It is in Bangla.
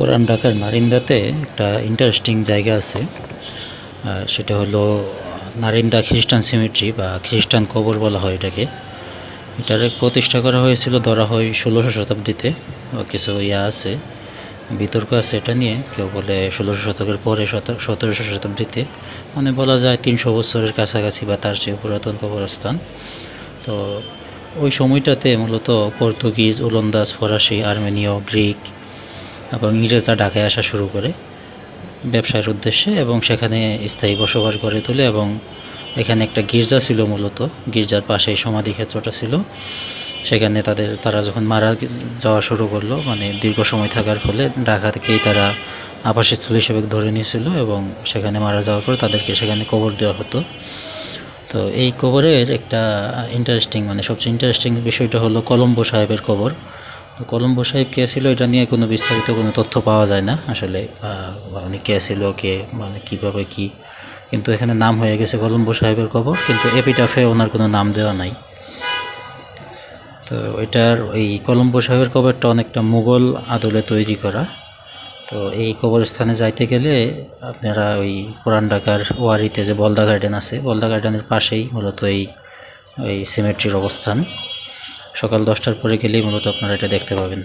পুরান ঢাকার নারিন্দাতে একটা ইন্টারেস্টিং জায়গা আছে। সেটা হলো নারিন্দা খ্রিস্টান সিমেট্রি বা খ্রিস্টান কবর বলা হয় এটাকে। এটার প্রতিষ্ঠা করা হয়েছিল ধরা হয় 16শো শতাব্দীতে। কিছু আছে, বিতর্ক আছে এটা নিয়ে। কেউ বলে 16শো শতকের পরে 17শো শতাব্দীতে, মানে বলা যায় 300 বছরের কাছাকাছি বা তার চেয়ে পুরাতন কবরস্থান। তো ওই সময়টাতে মূলত পর্তুগিজ, ওলন্দাজ, ফরাসি, আর্মেনীয়, গ্রিক এবং ইংরেজরা ঢাকায় আসা শুরু করে ব্যবসার উদ্দেশ্যে এবং সেখানে স্থায়ী বসবাস গড়ে তোলে। এবং এখানে একটা গির্জা ছিল, মূলত গির্জার পাশেই সমাধিক্ষেত্রটা ছিল। সেখানে তারা যখন মারা যাওয়া শুরু করলো, মানে দীর্ঘ সময় থাকার ফলে ঢাকা থেকেই তারা আবাসস্থল হিসেবে ধরে নিয়েছিল এবং সেখানে মারা যাওয়ার পর তাদেরকে সেখানে কবর দেওয়া হতো। তো এই কবরের একটা মানে সবচেয়ে ইন্টারেস্টিং বিষয়টা হলো কলম্বো সাহেবের কবর। তো কলম্বো সাহেব কে ছিল এটা নিয়ে কোনো বিস্তারিত কোনো তথ্য পাওয়া যায় না আসলে, মানে কে ছিল, কে মানে কীভাবে কি, কিন্তু এখানে নাম হয়ে গেছে কলম্বো সাহেবের কবর, কিন্তু এপিটাফে ওনার কোনো নাম দেওয়া নাই। তো এই কলম্বো সাহেবের কবরটা অনেকটা মুঘল আদলে তৈরি করা। তো এই কবরস্থানে যাইতে গেলে আপনারা ওই পুরান ঢাকার ওয়ারিতে যে বলদা গার্ডেন আছে, বলদা গার্ডেনের পাশেই মূলত এই সিমেট্রির অবস্থান। সকাল 10টার পরে গেলেই মূলত আপনারা এটা দেখতে পাবেন।